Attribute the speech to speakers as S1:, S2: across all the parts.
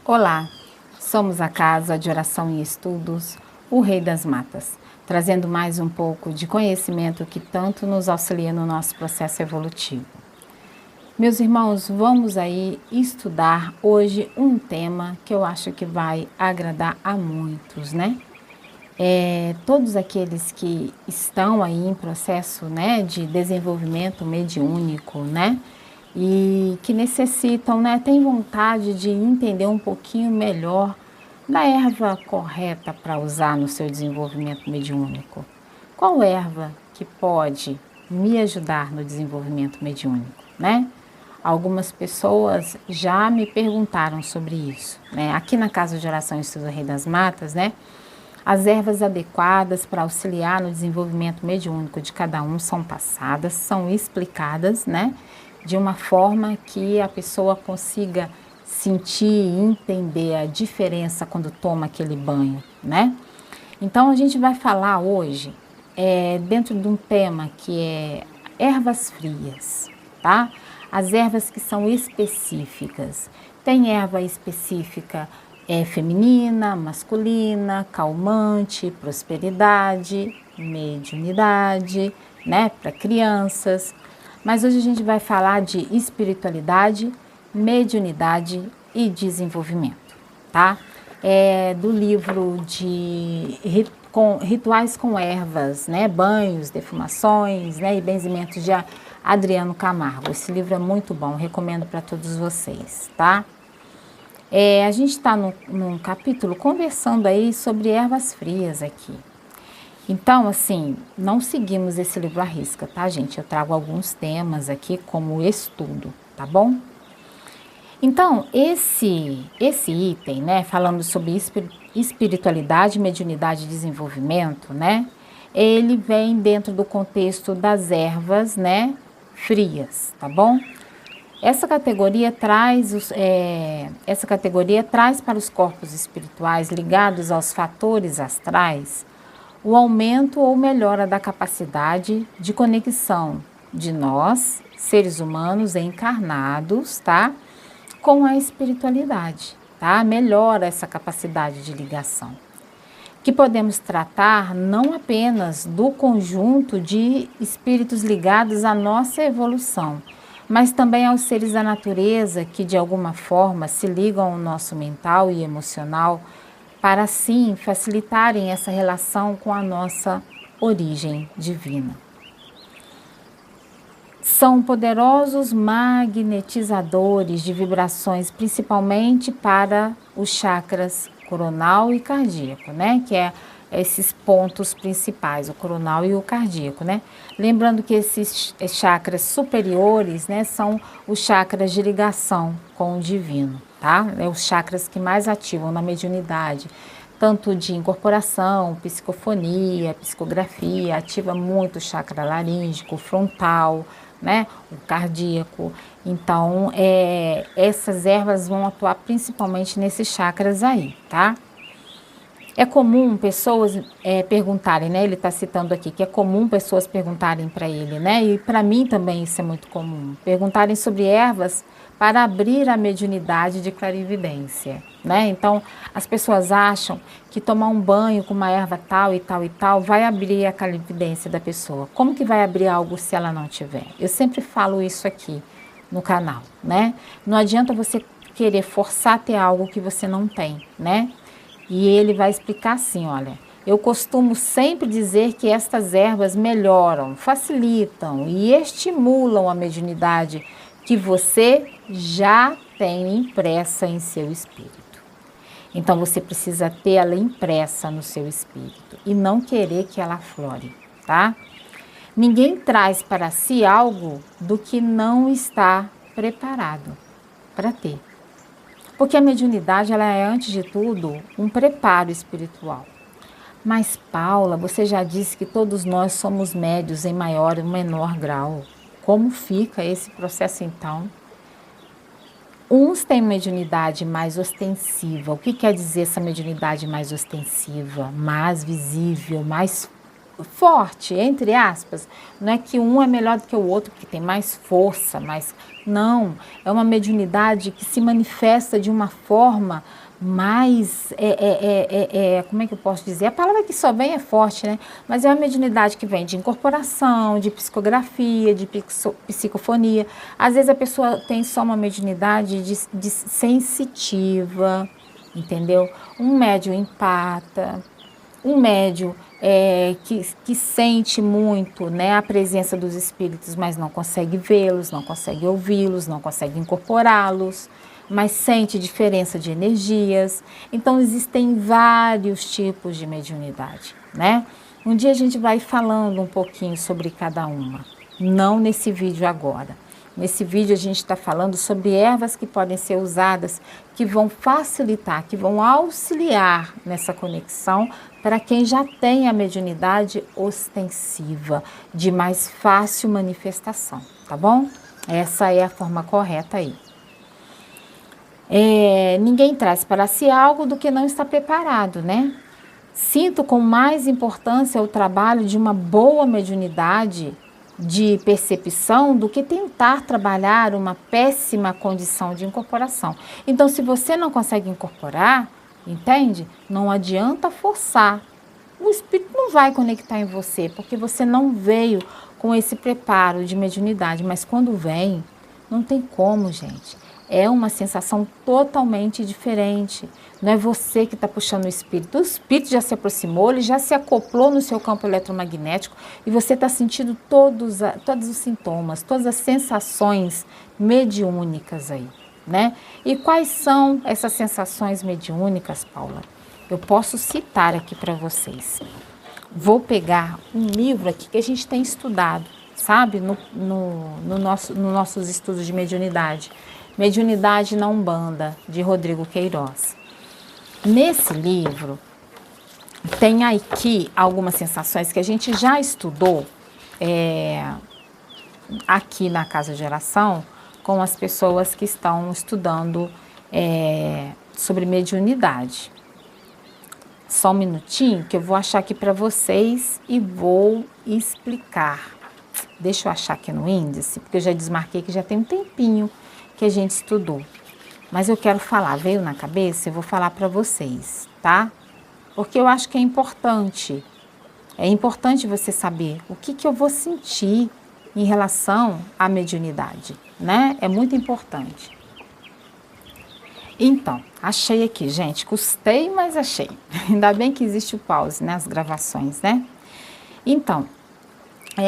S1: Olá, somos a Casa de Oração e Estudos, o Rei das Matas, trazendo mais um pouco de conhecimento que tanto nos auxilia no nosso processo evolutivo. Meus irmãos, vamos aí estudar hoje um tema que eu acho que vai agradar a muitos, né? Todos aqueles que estão aí em processo, né, de desenvolvimento mediúnico, né? E que necessitam, né, tem vontade de entender um pouquinho melhor da erva correta para usar no seu desenvolvimento mediúnico. Qual erva que pode me ajudar no desenvolvimento mediúnico, né? Algumas pessoas já me perguntaram sobre isso, né? Aqui na Casa de Oração e Estudo Rei das Matas, né? As ervas adequadas para auxiliar no desenvolvimento mediúnico de cada um são passadas, são explicadas, né? De uma forma que a pessoa consiga sentir e entender a diferença quando toma aquele banho, né? Então a gente vai falar hoje dentro de um tema que é ervas frias, tá? As ervas que são específicas. Tem erva específica feminina, masculina, calmante, prosperidade, mediunidade, né? Para crianças. Mas hoje a gente vai falar de espiritualidade, mediunidade e desenvolvimento, tá? Do livro de Rituais com Ervas, né? Banhos, defumações, né? E benzimentos de Adriano Camargo. Esse livro é muito bom, recomendo para todos vocês, tá? A gente está num capítulo conversando aí sobre ervas frias aqui. Então, assim, não seguimos esse livro à risca, tá, gente? Eu trago alguns temas aqui como estudo, tá bom? Então, esse item, né, falando sobre espiritualidade, mediunidade e desenvolvimento, né, ele vem dentro do contexto das ervas, né, frias, tá bom? Essa categoria traz para os corpos espirituais ligados aos fatores astrais o aumento ou melhora da capacidade de conexão de nós, seres humanos encarnados, tá? Com a espiritualidade, tá? Melhora essa capacidade de ligação. Que podemos tratar não apenas do conjunto de espíritos ligados à nossa evolução, mas também aos seres da natureza que de alguma forma se ligam ao nosso mental e emocional, para assim facilitarem essa relação com a nossa origem divina. São poderosos magnetizadores de vibrações, principalmente para os chakras coronal e cardíaco, né? Que é esses pontos principais, o coronal e o cardíaco, né? Lembrando que esses chakras superiores, né, são os chakras de ligação com o divino, tá? É os chakras que mais ativam na mediunidade, tanto de incorporação, psicofonia, psicografia, ativa muito o chakra laríngico, frontal, né, o cardíaco. Então, essas ervas vão atuar principalmente nesses chakras aí, tá? É comum pessoas perguntarem, né? Ele está citando aqui que é comum pessoas perguntarem para ele, né? E para mim também isso é muito comum. Perguntarem sobre ervas para abrir a mediunidade de clarividência, né? Então, as pessoas acham que tomar um banho com uma erva tal e tal e tal vai abrir a clarividência da pessoa. Como que vai abrir algo se ela não tiver? Eu sempre falo isso aqui no canal, né? Não adianta você querer forçar a ter algo que você não tem, né? E ele vai explicar assim, olha, eu costumo sempre dizer que estas ervas melhoram, facilitam e estimulam a mediunidade que você já tem impressa em seu espírito. Então você precisa ter ela impressa no seu espírito e não querer que ela aflore, tá? Ninguém traz para si algo do que não está preparado para ter. Porque a mediunidade, ela é, antes de tudo, um preparo espiritual. Mas, Paula, você já disse que todos nós somos médios em maior ou menor grau. Como fica esse processo, então? Uns têm mediunidade mais ostensiva. O que quer dizer essa mediunidade mais ostensiva? Mais visível, mais forte, entre aspas. Não é que um é melhor do que o outro, porque tem mais força, mais... Não, é uma mediunidade que se manifesta de uma forma mais, como é que eu posso dizer? A palavra que só vem é forte, né? Mas é uma mediunidade que vem de incorporação, de psicografia, de psicofonia. Às vezes a pessoa tem só uma mediunidade de sensitiva, entendeu? Um médium empata, um médium que sente muito, né, a presença dos espíritos, mas não consegue vê-los, não consegue ouvi-los, não consegue incorporá-los, mas sente diferença de energias. Então, existem vários tipos de mediunidade, né? Um dia a gente vai falando um pouquinho sobre cada uma, não nesse vídeo agora. Nesse vídeo a gente está falando sobre ervas que podem ser usadas, que vão facilitar, que vão auxiliar nessa conexão para quem já tem a mediunidade ostensiva, de mais fácil manifestação, tá bom? Essa é a forma correta aí. Ninguém traz para si algo do que não está preparado, né? Sinto com mais importância o trabalho de uma boa mediunidade de percepção do que tentar trabalhar uma péssima condição de incorporação. Então, se você não consegue incorporar, entende? Não adianta forçar. O espírito não vai conectar em você, porque você não veio com esse preparo de mediunidade. Mas quando vem, não tem como, gente. É uma sensação totalmente diferente. Não é você que está puxando o espírito já se aproximou, ele já se acoplou no seu campo eletromagnético e você está sentindo todos os sintomas, todas as sensações mediúnicas aí, né? E quais são essas sensações mediúnicas, Paula? Eu posso citar aqui para vocês. Vou pegar um livro aqui que a gente tem estudado, sabe? Nossos estudos de mediunidade. Mediunidade na Umbanda, de Rodrigo Queiroz. Nesse livro, tem aqui algumas sensações que a gente já estudou aqui na Casa de Oração com as pessoas que estão estudando sobre mediunidade. Só um minutinho que eu vou achar aqui para vocês e vou explicar. Deixa eu achar aqui no índice, porque eu já desmarquei que já tem um tempinho que a gente estudou. Mas eu quero falar, veio na cabeça, eu vou falar para vocês, tá? Porque eu acho que é importante. É importante você saber o que eu vou sentir em relação à mediunidade, né? É muito importante. Então, achei aqui, gente. Custei, mas achei. Ainda bem que existe o pause, né? As gravações, né? Então,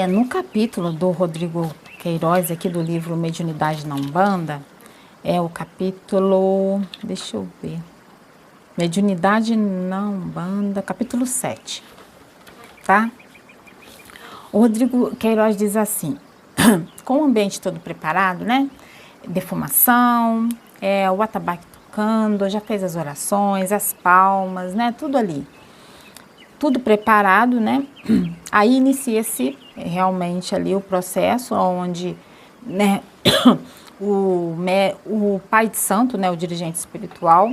S1: no capítulo do Rodrigo Queiroz, aqui do livro Mediunidade na Umbanda, é o capítulo, deixa eu ver, Mediunidade na Umbanda, capítulo 7, tá? O Rodrigo Queiroz diz assim, com o ambiente todo preparado, né? Defumação, o atabaque tocando, já fez as orações, as palmas, né? Tudo ali. Tudo preparado, né? Aí inicia-se realmente ali o processo onde, né, o pai de santo, né, o dirigente espiritual,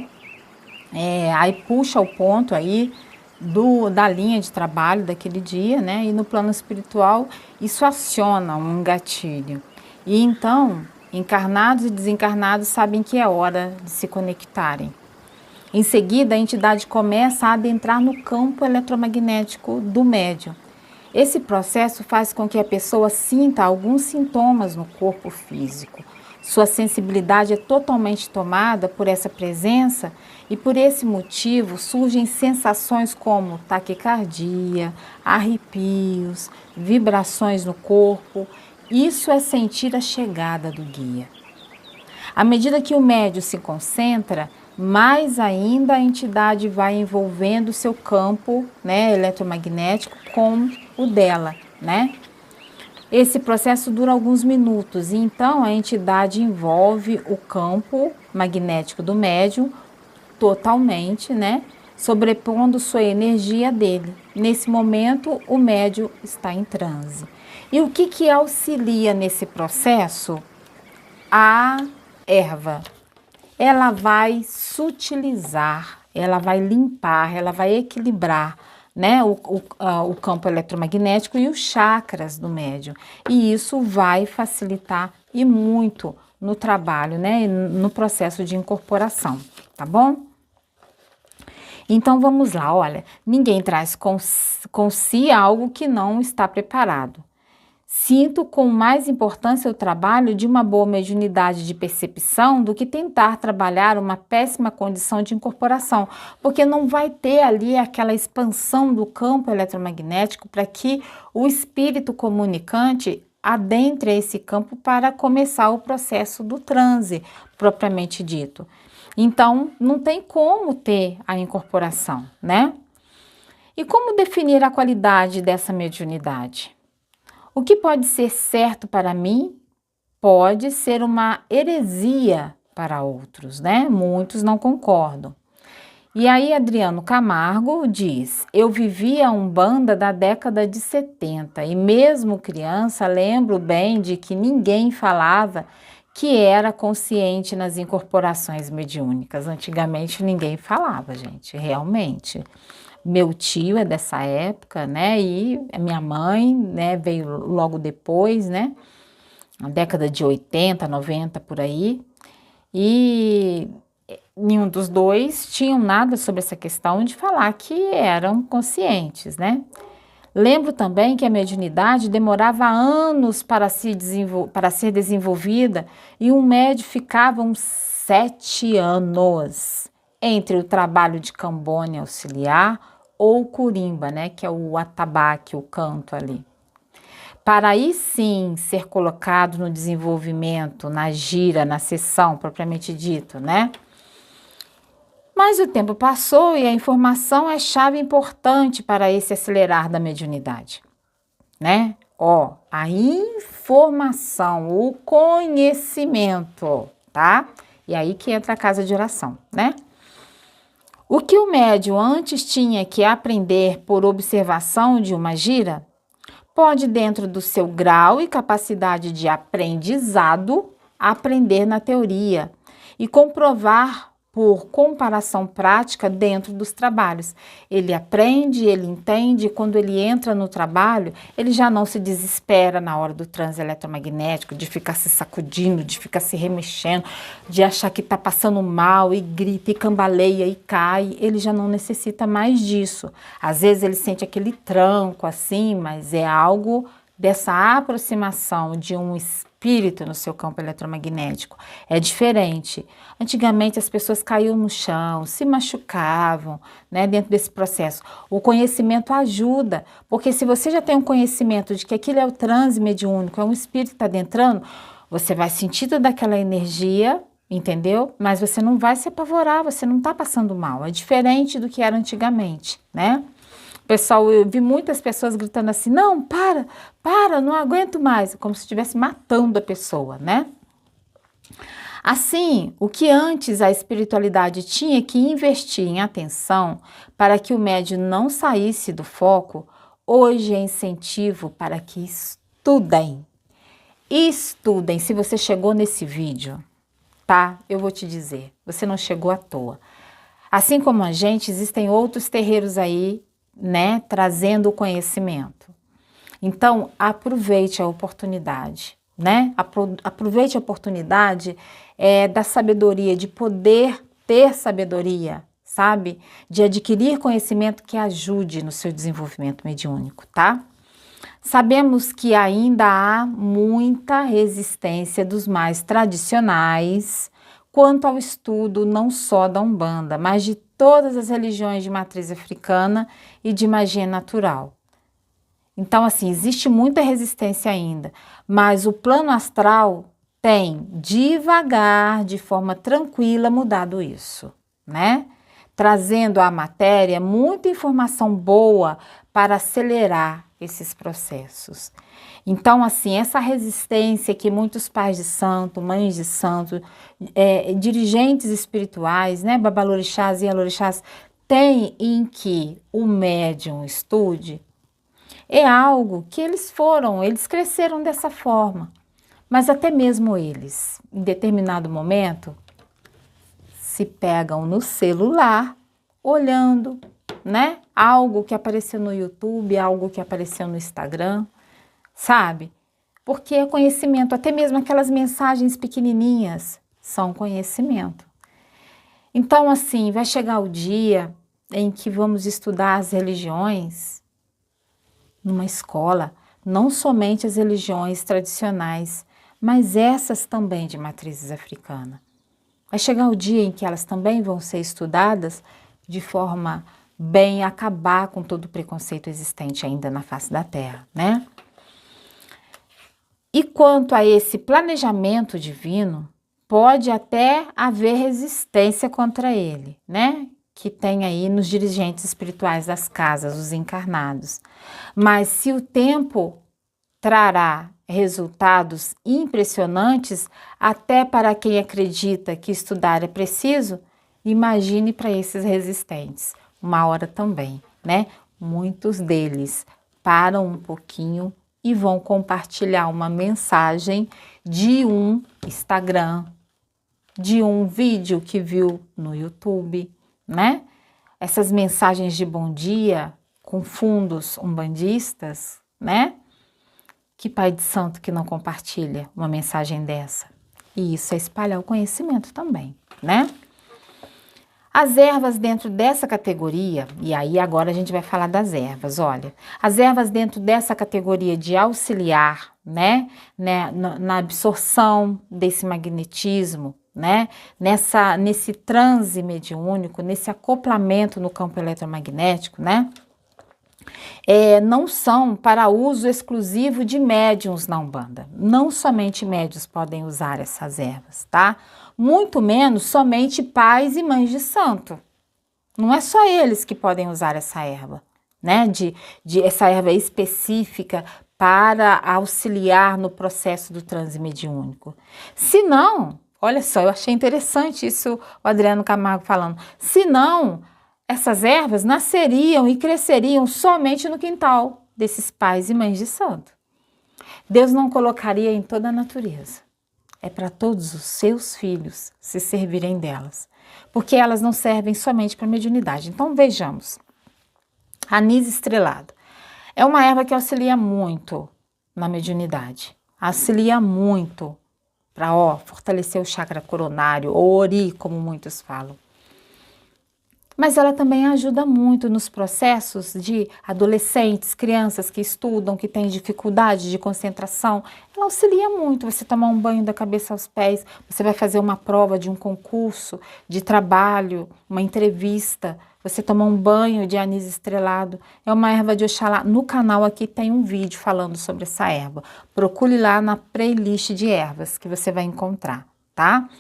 S1: aí puxa o ponto aí da linha de trabalho daquele dia, né? E no plano espiritual isso aciona um gatilho. E então, encarnados e desencarnados sabem que é hora de se conectarem. Em seguida, a entidade começa a adentrar no campo eletromagnético do médium. Esse processo faz com que a pessoa sinta alguns sintomas no corpo físico. Sua sensibilidade é totalmente tomada por essa presença e por esse motivo surgem sensações como taquicardia, arrepios, vibrações no corpo. Isso é sentir a chegada do guia. À medida que o médium se concentra, mais ainda a entidade vai envolvendo seu campo, né, eletromagnético com o dela, né? Esse processo dura alguns minutos e então a entidade envolve o campo magnético do médium totalmente, né, sobrepondo sua energia dele. Nesse momento, o médium está em transe. E o que auxilia nesse processo? A erva. Ela vai sutilizar, ela vai limpar, ela vai equilibrar né, o campo eletromagnético e os chakras do médium. E isso vai facilitar e muito no trabalho, né, no processo de incorporação, tá bom? Então vamos lá, olha, ninguém traz com si algo que não está preparado. Sinto com mais importância o trabalho de uma boa mediunidade de percepção do que tentar trabalhar uma péssima condição de incorporação, porque não vai ter ali aquela expansão do campo eletromagnético para que o espírito comunicante adentre esse campo para começar o processo do transe, propriamente dito. Então, não tem como ter a incorporação, né? E como definir a qualidade dessa mediunidade? O que pode ser certo para mim pode ser uma heresia para outros, né? Muitos não concordam. E aí Adriano Camargo diz: eu vivia a Umbanda da década de 70 e mesmo criança lembro bem de que ninguém falava que era consciente nas incorporações mediúnicas. Antigamente ninguém falava, gente, realmente. Meu tio é dessa época, né? E a minha mãe, né, veio logo depois, né? Na década de 80, 90 por aí. E nenhum dos dois tinham nada sobre essa questão de falar que eram conscientes, né? Lembro também que a mediunidade demorava anos para ser desenvolvida e um médium ficava uns 7 anos entre o trabalho de cambone auxiliar ou curimba, né, que é o atabaque, o canto ali. Para aí sim ser colocado no desenvolvimento, na gira, na sessão propriamente dito, né? Mas o tempo passou e a informação é chave importante para esse acelerar da mediunidade, né? Ó, a informação, o conhecimento, tá? E aí que entra a casa de oração, né? O que o médium antes tinha que aprender por observação de uma gira, pode, dentro do seu grau e capacidade de aprendizado, aprender na teoria e comprovar por comparação prática dentro dos trabalhos. Ele aprende, ele entende, quando ele entra no trabalho, ele já não se desespera na hora do transe eletromagnético, de ficar se sacudindo, de ficar se remexendo, de achar que está passando mal e grita e cambaleia e cai. Ele já não necessita mais disso. Às vezes ele sente aquele tranco assim, mas é algo dessa aproximação de um espírito no seu campo eletromagnético. É diferente. Antigamente as pessoas caíam no chão, se machucavam, né, dentro desse processo. O conhecimento ajuda, porque se você já tem um conhecimento de que aquilo é o transe mediúnico, é um espírito que está adentrando, você vai sentir toda aquela energia, entendeu? Mas você não vai se apavorar, você não está passando mal. É diferente do que era antigamente, né? Pessoal, eu vi muitas pessoas gritando assim, não, para, não aguento mais, como se estivesse matando a pessoa, né? Assim, o que antes a espiritualidade tinha que investir em atenção para que o médium não saísse do foco, hoje é incentivo para que estudem. Estudem. Se você chegou nesse vídeo, tá? Eu vou te dizer, você não chegou à toa. Assim como a gente, existem outros terreiros aí, né, trazendo o conhecimento. Então, aproveite a oportunidade, né? Aproveite a oportunidade da sabedoria, de poder ter sabedoria, sabe? De adquirir conhecimento que ajude no seu desenvolvimento mediúnico, tá? Sabemos que ainda há muita resistência dos mais tradicionais quanto ao estudo não só da Umbanda, mas de todas as religiões de matriz africana e de magia natural. Então, assim, existe muita resistência ainda, mas o plano astral tem, devagar, de forma tranquila, mudado isso, né? Trazendo à matéria muita informação boa para acelerar esses processos. Então, assim, essa resistência que muitos pais de santo, mães de santo, dirigentes espirituais, né, babalorixás e alorixás, têm em que o médium estude, é algo que eles cresceram dessa forma. Mas até mesmo eles, em determinado momento, se pegam no celular, olhando né? Algo que apareceu no YouTube, algo que apareceu no Instagram, sabe? Porque é conhecimento, até mesmo aquelas mensagens pequenininhas são conhecimento. Então, assim, vai chegar o dia em que vamos estudar as religiões numa escola, não somente as religiões tradicionais, mas essas também de matrizes africana. Vai chegar o dia em que elas também vão ser estudadas de forma bem acabar com todo o preconceito existente ainda na face da Terra, né? E quanto a esse planejamento divino, pode até haver resistência contra ele, né? Que tem aí nos dirigentes espirituais das casas, os encarnados. Mas se o tempo trará resultados impressionantes, até para quem acredita que estudar é preciso, imagine para esses resistentes. Uma hora também, né? Muitos deles param um pouquinho e vão compartilhar uma mensagem de um Instagram, de um vídeo que viu no YouTube, né? Essas mensagens de bom dia com fundos umbandistas, né? Que pai de santo que não compartilha uma mensagem dessa? E isso é espalhar o conhecimento também, né? As ervas dentro dessa categoria, e aí agora a gente vai falar das ervas, olha, as ervas dentro dessa categoria de auxiliar, né, na absorção desse magnetismo, né, nesse transe mediúnico, nesse acoplamento no campo eletromagnético, né, não são para uso exclusivo de médiuns na Umbanda. Não somente médiuns podem usar essas ervas, tá? Muito menos somente pais e mães de santo. Não é só eles que podem usar essa erva, né? Essa erva específica para auxiliar no processo do transe mediúnico. Se não, olha só, eu achei interessante isso o Adriano Camargo falando. Se não, essas ervas nasceriam e cresceriam somente no quintal desses pais e mães de santo. Deus não colocaria em toda a natureza. É para todos os seus filhos se servirem delas, porque elas não servem somente para mediunidade. Então vejamos, anis estrelado é uma erva que auxilia muito na mediunidade, auxilia muito para fortalecer o chakra coronário, ou ori, como muitos falam. Mas ela também ajuda muito nos processos de adolescentes, crianças que estudam, que têm dificuldade de concentração. Ela auxilia muito você tomar um banho da cabeça aos pés, você vai fazer uma prova de um concurso, de trabalho, uma entrevista, você tomar um banho de anis estrelado. É uma erva de Oxalá. No canal aqui tem um vídeo falando sobre essa erva. Procure lá na playlist de ervas que você vai encontrar, tá?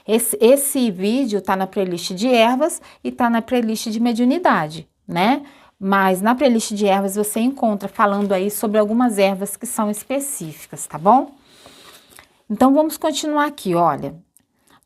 S1: Esse vídeo tá na playlist de ervas e tá na playlist de mediunidade, né? Mas na playlist de ervas você encontra falando aí sobre algumas ervas que são específicas, tá bom? Então vamos continuar aqui, olha.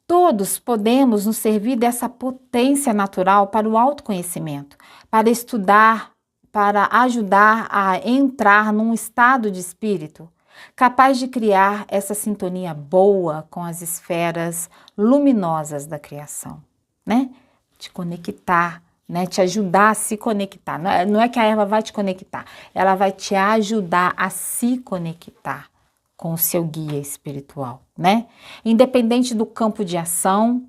S1: Todos podemos nos servir dessa potência natural para o autoconhecimento, para estudar, para ajudar a entrar num estado de espírito capaz de criar essa sintonia boa com as esferas luminosas da criação, né? Te conectar, né? Te ajudar a se conectar. Não é que a erva vai te conectar, ela vai te ajudar a se conectar com o seu guia espiritual, né? Independente do campo de ação,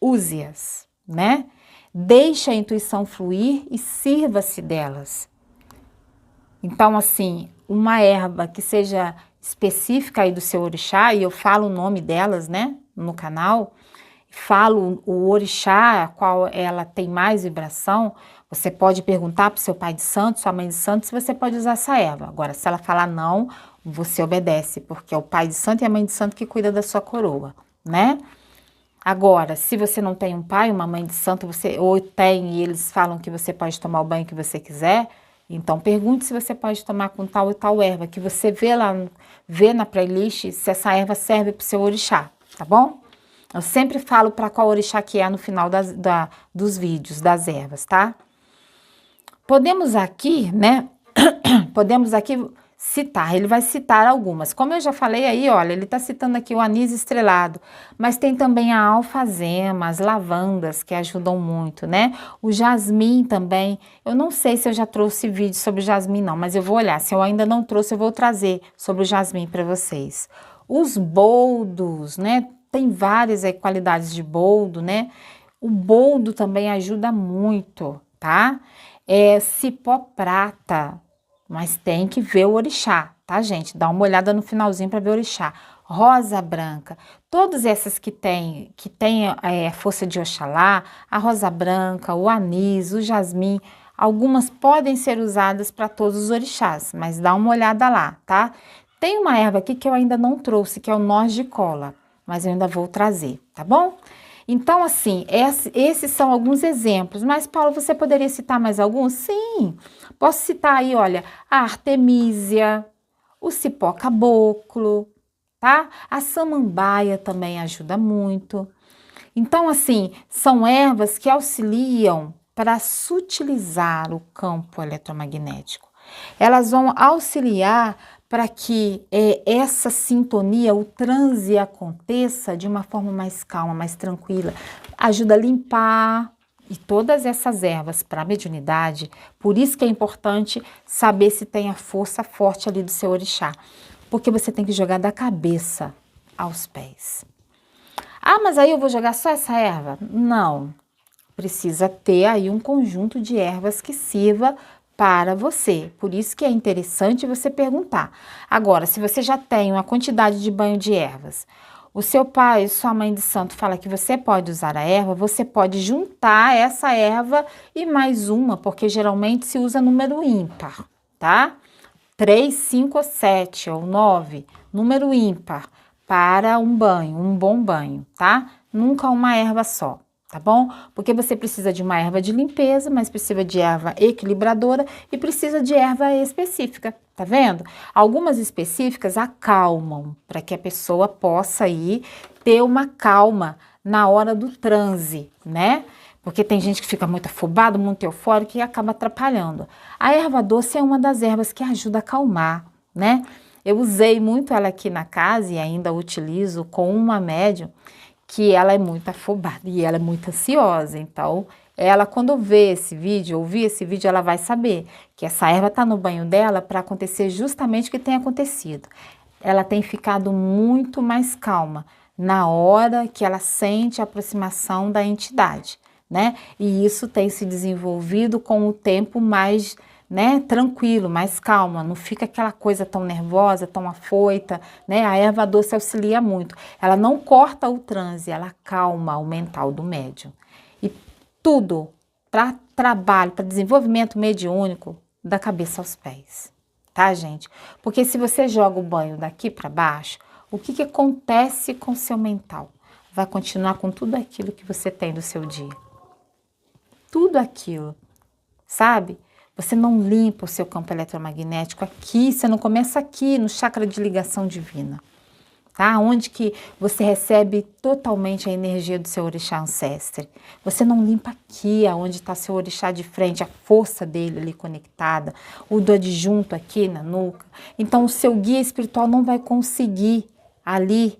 S1: use-as, né? Deixe a intuição fluir e sirva-se delas. Então, assim, uma erva que seja específica aí do seu orixá, e eu falo o nome delas, né, no canal, falo o orixá, a qual ela tem mais vibração, você pode perguntar para o seu pai de santo, sua mãe de santo, se você pode usar essa erva. Agora, se ela falar não, você obedece, porque é o pai de santo e a mãe de santo que cuida da sua coroa, né? Agora, se você não tem um pai, uma mãe de santo, você ou tem e eles falam que você pode tomar o banho que você quiser, então pergunte se você pode tomar com tal e tal erva, que você vê na playlist se essa erva serve para o seu orixá, tá bom? Eu sempre falo para qual orixá que é no final dos vídeos, das ervas, tá? Podemos aqui, né? Podemos aqui citar, ele vai citar algumas. Como eu já falei aí, olha, ele está citando aqui o anis estrelado, mas tem também a alfazema, as lavandas, que ajudam muito, né? O jasmim também. Eu não sei se eu já trouxe vídeo sobre o jasmim, não, mas eu vou olhar. Se eu ainda não trouxe, eu vou trazer sobre o jasmim para vocês. Os boldos, né? Tem várias aí qualidades de boldo, né? O boldo também ajuda muito, tá? Cipó prata, mas tem que ver o orixá, tá, gente? Dá uma olhada no finalzinho para ver o orixá. Rosa branca, todas essas que tem força de Oxalá, a rosa branca, o anis, o jasmim, algumas podem ser usadas para todos os orixás, mas dá uma olhada lá, tá? Tem uma erva aqui que eu ainda não trouxe, que é o noz de cola, mas eu ainda vou trazer, tá bom? Então, assim, esses são alguns exemplos. Mas, Paulo, você poderia citar mais alguns? Sim, posso citar aí, olha, a artemísia, o cipó caboclo, tá? A samambaia também ajuda muito. Então, assim, são ervas que auxiliam para sutilizar o campo eletromagnético. Elas vão auxiliar para que essa sintonia, o transe aconteça de uma forma mais calma, mais tranquila. Ajuda a limpar. E todas essas ervas para a mediunidade, por isso que é importante saber se tem a força forte ali do seu orixá. Porque você tem que jogar da cabeça aos pés. Ah, mas aí eu vou jogar só essa erva? Não. Precisa ter aí um conjunto de ervas que sirva para você. Por isso que é interessante você perguntar. Agora, se você já tem uma quantidade de banho de ervas, o seu pai, sua mãe de santo fala que você pode usar a erva, você pode juntar essa erva e mais uma, porque geralmente se usa número ímpar, tá? 3, 5 ou 7 ou 9, número ímpar para um banho, um bom banho, tá? Nunca uma erva só. Tá bom? Porque você precisa de uma erva de limpeza, mas precisa de erva equilibradora e precisa de erva específica, tá vendo? Algumas específicas acalmam, para que a pessoa possa aí ter uma calma na hora do transe, né? Porque tem gente que fica muito afobado, muito eufórico e acaba atrapalhando. A erva doce é uma das ervas que ajuda a acalmar, né? Eu usei muito ela aqui na casa e ainda utilizo com uma médium que ela é muito afobada e ela é muito ansiosa. Então, ela quando vê esse vídeo, ouvir esse vídeo, ela vai saber que essa erva está no banho dela para acontecer justamente o que tem acontecido. Ela tem ficado muito mais calma na hora que ela sente a aproximação da entidade, né? E isso tem se desenvolvido com o tempo mais, né, tranquilo, mais calma, não fica aquela coisa tão nervosa, tão afoita, né? A erva doce auxilia muito. Ela não corta o transe, ela acalma o mental do médium. E tudo para trabalho, para desenvolvimento mediúnico, da cabeça aos pés, tá, gente? Porque se você joga o banho daqui para baixo, o que acontece com o seu mental? Vai continuar com tudo aquilo que você tem do seu dia. Tudo aquilo, sabe? Você não limpa o seu campo eletromagnético aqui, você não começa aqui no chakra de ligação divina, tá? Onde que você recebe totalmente a energia do seu orixá ancestre. Você não limpa aqui, aonde está seu orixá de frente, a força dele ali conectada, o do adjunto aqui na nuca. Então o seu guia espiritual não vai conseguir ali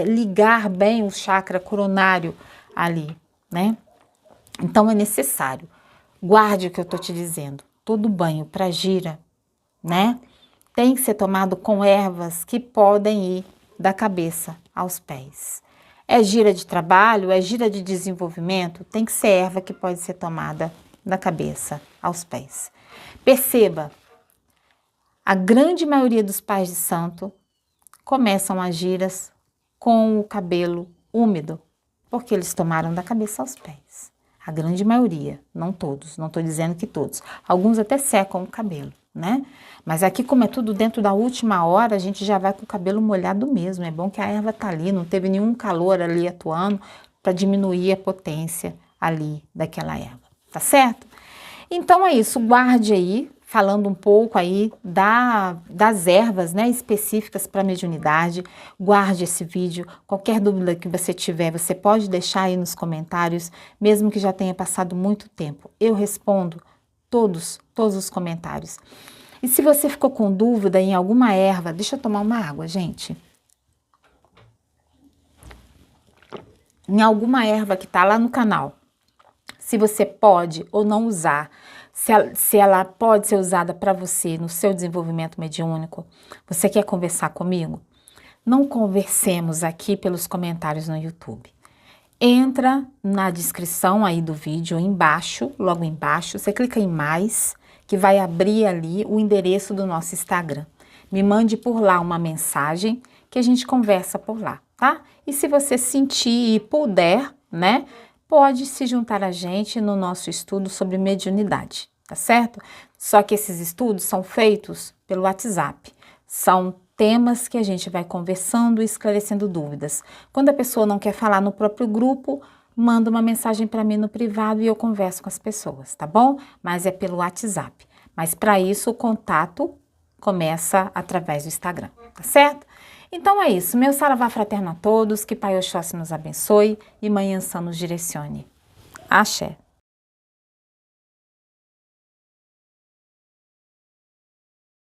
S1: ligar bem o chakra coronário ali, né? Então é necessário. Guarde o que eu estou te dizendo. Todo banho para gira, né? Tem que ser tomado com ervas que podem ir da cabeça aos pés. É gira de trabalho, é gira de desenvolvimento, tem que ser erva que pode ser tomada da cabeça aos pés. Perceba, a grande maioria dos pais de santo começam as giras com o cabelo úmido, porque eles tomaram da cabeça aos pés. A grande maioria, não todos, não estou dizendo que todos. Alguns até secam o cabelo, né? Mas aqui, como é tudo dentro da última hora, a gente já vai com o cabelo molhado mesmo. É bom que a erva tá ali, não teve nenhum calor ali atuando para diminuir a potência ali daquela erva, tá certo? Então é isso, guarde aí, falando um pouco aí das ervas, né, específicas para mediunidade. Guarde esse vídeo. Qualquer dúvida que você tiver, você pode deixar aí nos comentários, mesmo que já tenha passado muito tempo. Eu respondo todos os comentários. E se você ficou com dúvida em alguma erva, deixa eu tomar uma água, gente. Em alguma erva que tá lá no canal, se você pode ou não usar, se ela pode ser usada para você no seu desenvolvimento mediúnico, você quer conversar comigo? Não conversemos aqui pelos comentários no YouTube. Entra na descrição aí do vídeo, embaixo, logo embaixo, você clica em mais, que vai abrir ali o endereço do nosso Instagram. Me mande por lá uma mensagem que a gente conversa por lá, tá? E se você sentir e puder, né, pode se juntar a gente no nosso estudo sobre mediunidade, tá certo? Só que esses estudos são feitos pelo WhatsApp. São temas que a gente vai conversando e esclarecendo dúvidas. Quando a pessoa não quer falar no próprio grupo, manda uma mensagem para mim no privado e eu converso com as pessoas, tá bom? Mas é pelo WhatsApp. Mas para isso o contato começa através do Instagram, tá certo? Então é isso. Meu saravá fraterno a todos, que Pai Oxóssi nos abençoe e Mãe Ansã nos direcione. Axé.